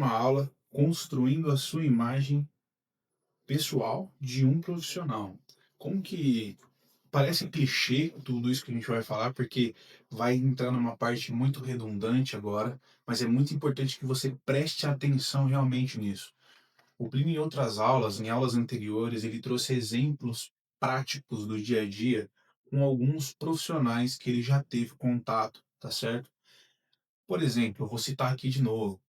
próxima aula construindo a sua imagem pessoal de um profissional. Como que parece clichê tudo isso que a gente vai falar, porque vai entrar numa parte muito redundante agora, mas é muito importante que você preste atenção realmente nisso. O Plínio, em outras aulas, em aulas anteriores, ele trouxe exemplos práticos do dia a dia com alguns profissionais que ele já teve contato, tá certo? Por exemplo, eu vou citar aqui de novo.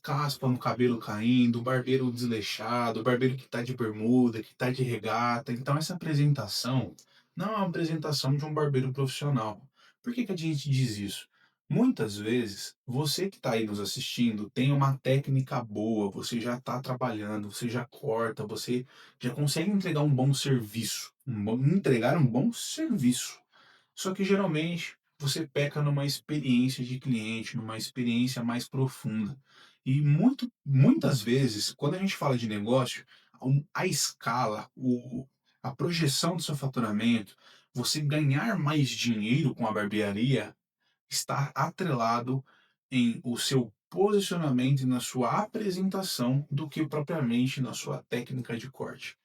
Caspa no cabelo caindo, o barbeiro desleixado, o barbeiro que tá de bermuda, que tá de regata. Então, essa apresentação não é uma apresentação de um barbeiro profissional. Por que que a gente diz isso? Muitas vezes, você que está aí nos assistindo tem uma técnica boa, você já está trabalhando, você já corta, você já consegue entregar um bom serviço, entregar um bom serviço. Só que geralmente você peca numa experiência de cliente, numa experiência mais profunda. E muitas vezes, quando a gente fala de negócio, a escala, a projeção do seu faturamento, você ganhar mais dinheiro com a barbearia, está atrelado em o seu posicionamento e na sua apresentação do que propriamente na sua técnica de corte.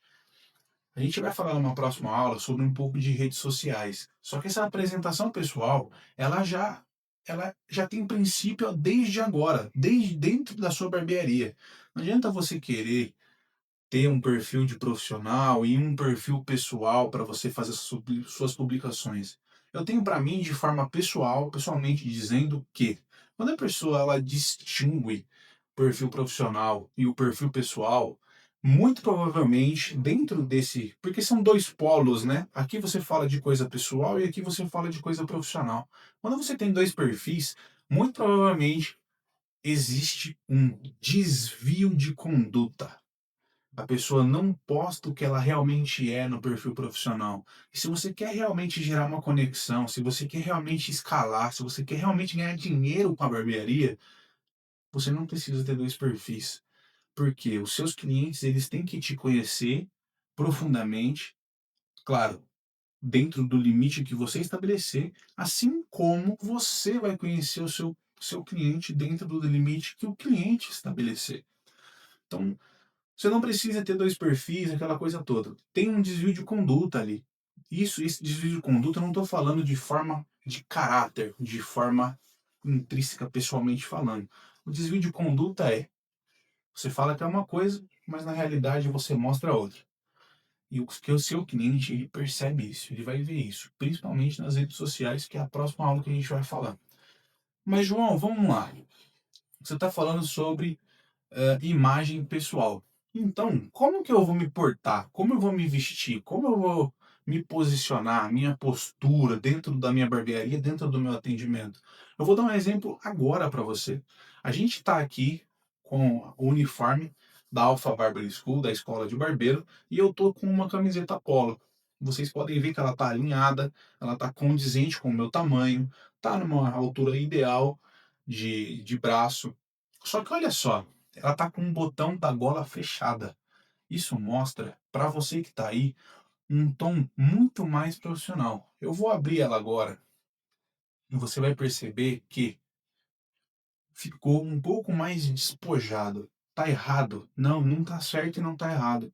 A gente vai falar numa próxima aula sobre um pouco de redes sociais. Só que essa apresentação pessoal, ela já tem princípio desde agora, desde dentro da sua barbearia. Não adianta você querer ter um perfil de profissional e um perfil pessoal para você fazer suas publicações. Eu tenho para mim de forma pessoal, pessoalmente dizendo que quando a pessoa ela distingue o perfil profissional e o perfil pessoal, muito provavelmente dentro desse, porque são dois polos, né? Aqui você fala de coisa pessoal e aqui você fala de coisa profissional. Quando você tem dois perfis, muito provavelmente existe um desvio de conduta. A pessoa não posta o que ela realmente é no perfil profissional. E se você quer realmente gerar uma conexão, se você quer realmente escalar, se você quer realmente ganhar dinheiro com a barbearia, você não precisa ter dois perfis. Porque os seus clientes, eles têm que te conhecer profundamente, claro, dentro do limite que você estabelecer, assim como você vai conhecer o seu cliente dentro do limite que o cliente estabelecer. Então, você não precisa ter dois perfis, aquela coisa toda. Tem um desvio de conduta ali. Esse desvio de conduta eu não estou falando de forma de caráter, de forma intrínseca, pessoalmente falando. O desvio de conduta é, você fala que é uma coisa, mas na realidade você mostra outra. E o seu cliente, ele percebe isso, ele vai ver isso, principalmente nas redes sociais, que é a próxima aula que a gente vai falar. Mas, João, vamos lá. Você está falando sobre imagem pessoal. Então, como que eu vou me portar? Como eu vou me vestir? Como eu vou me posicionar, minha postura dentro da minha barbearia, dentro do meu atendimento? Eu vou dar um exemplo agora para você. A gente está aqui com o uniforme da Alpha Barber School, da escola de barbeiro, e eu tô com uma camiseta polo. Vocês podem ver que ela está alinhada, ela está condizente com o meu tamanho, está numa altura ideal de braço. Só que olha só, ela tá com um botão da gola fechada. Isso mostra para você que tá aí um tom muito mais profissional. Eu vou abrir ela agora e você vai perceber que ficou um pouco mais despojado. Tá errado? Não, não tá certo e não tá errado.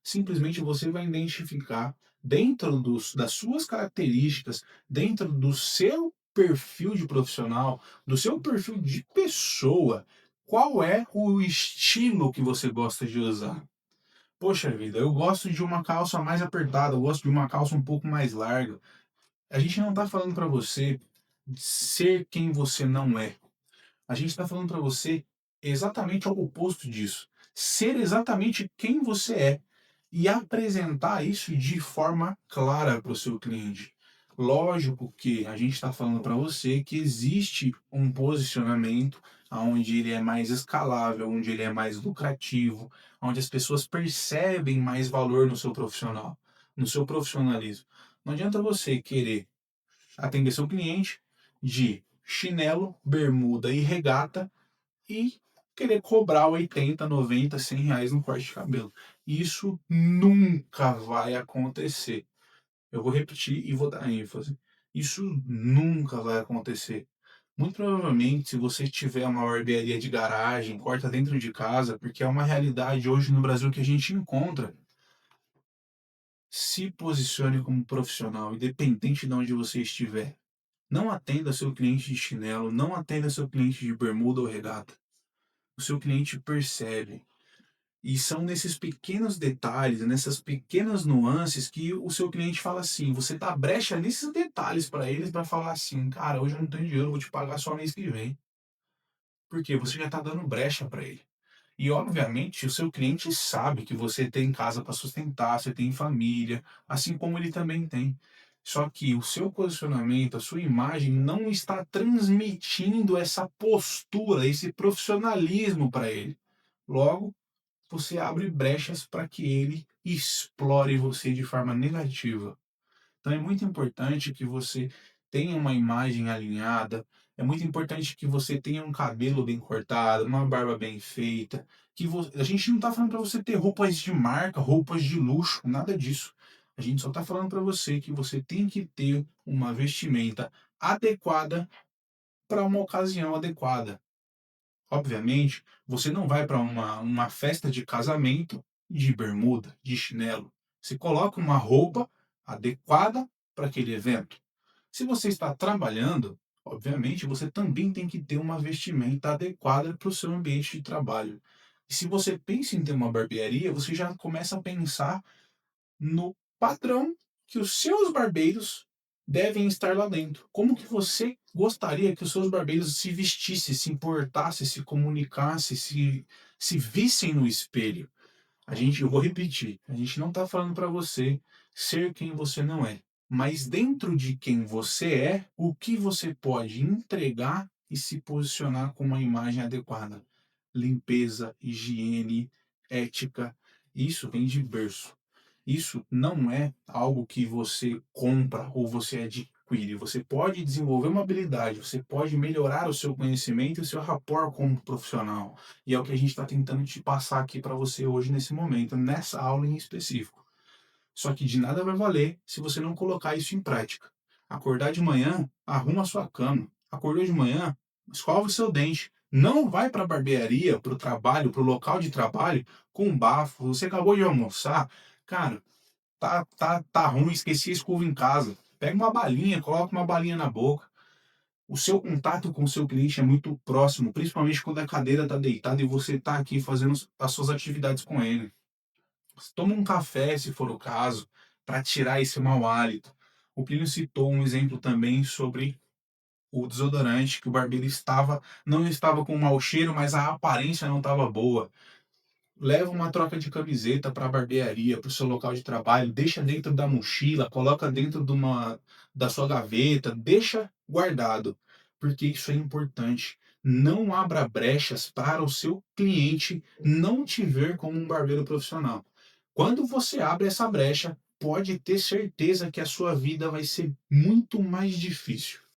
Simplesmente você vai identificar dentro das suas características, dentro do seu perfil de profissional, do seu perfil de pessoa, qual é o estilo que você gosta de usar. Poxa vida, eu gosto de uma calça mais apertada, eu gosto de uma calça um pouco mais larga. A gente não está falando para você ser quem você não é. A gente está falando para você exatamente ao oposto disso. Ser exatamente quem você é e apresentar isso de forma clara para o seu cliente. Lógico que a gente está falando para você que existe um posicionamento onde ele é mais escalável, onde ele é mais lucrativo, onde as pessoas percebem mais valor no seu profissional, no seu profissionalismo. Não adianta você querer atender seu cliente de chinelo, bermuda e regata e querer cobrar 80, 90, 100 reais no corte de cabelo. Isso nunca vai acontecer. Eu vou repetir e vou dar ênfase. Isso nunca vai acontecer. Muito provavelmente, se você tiver uma barbearia de garagem, corta dentro de casa, porque é uma realidade hoje no Brasil que a gente encontra. Se posicione como profissional, independente de onde você estiver. Não atenda seu cliente de chinelo, não atenda seu cliente de bermuda ou regata. O seu cliente percebe. E são nesses pequenos detalhes, nessas pequenas nuances que o seu cliente fala assim, você dá brecha nesses detalhes para eles para falar assim, cara, hoje eu não tenho dinheiro, eu vou te pagar só mês que vem. Porque você já está dando brecha para ele. E obviamente o seu cliente sabe que você tem casa para sustentar, você tem família, assim como ele também tem. Só que o seu posicionamento, a sua imagem não está transmitindo essa postura, esse profissionalismo para ele. Logo, você abre brechas para que ele explore você de forma negativa. Então é muito importante que você tenha uma imagem alinhada, é muito importante que você tenha um cabelo bem cortado, uma barba bem feita, a gente não está falando para você ter roupas de marca, roupas de luxo, nada disso. A gente só está falando para você que você tem que ter uma vestimenta adequada para uma ocasião adequada. Obviamente, você não vai para uma festa de casamento de bermuda, de chinelo. Você coloca uma roupa adequada para aquele evento. Se você está trabalhando, obviamente você também tem que ter uma vestimenta adequada para o seu ambiente de trabalho. E se você pensa em ter uma barbearia, você já começa a pensar no padrão que os seus barbeiros devem estar lá dentro. Como que você gostaria que os seus barbeiros se vestissem, se importassem, se comunicassem, se vissem no espelho? Eu vou repetir, a gente não está falando para você ser quem você não é, mas dentro de quem você é, o que você pode entregar e se posicionar com uma imagem adequada. Limpeza, higiene, ética, isso vem de berço. Isso não é algo que você compra ou você adquire. Você pode desenvolver uma habilidade, você pode melhorar o seu conhecimento e o seu rapport como profissional. E é o que a gente está tentando te passar aqui para você hoje, nesse momento, nessa aula em específico. Só que de nada vai valer se você não colocar isso em prática. Acordar de manhã, arruma a sua cama. Acordou de manhã, escova o seu dente. Não vai para a barbearia, para o trabalho, para o local de trabalho com bafo. Você acabou de almoçar. Cara, tá ruim, esqueci a escova em casa. Pega uma balinha, coloca uma balinha na boca. O seu contato com o seu cliente é muito próximo, principalmente quando a cadeira está deitada e você está aqui fazendo as suas atividades com ele. Toma um café, se for o caso, para tirar esse mau hálito. O Plínio citou um exemplo também sobre o desodorante, que o barbeiro não estava com mau cheiro, mas a aparência não estava boa. Leva uma troca de camiseta para a barbearia, para o seu local de trabalho, deixa dentro da mochila, coloca dentro da sua gaveta, deixa guardado, porque isso é importante. Não abra brechas para o seu cliente não te ver como um barbeiro profissional. Quando você abre essa brecha, pode ter certeza que a sua vida vai ser muito mais difícil.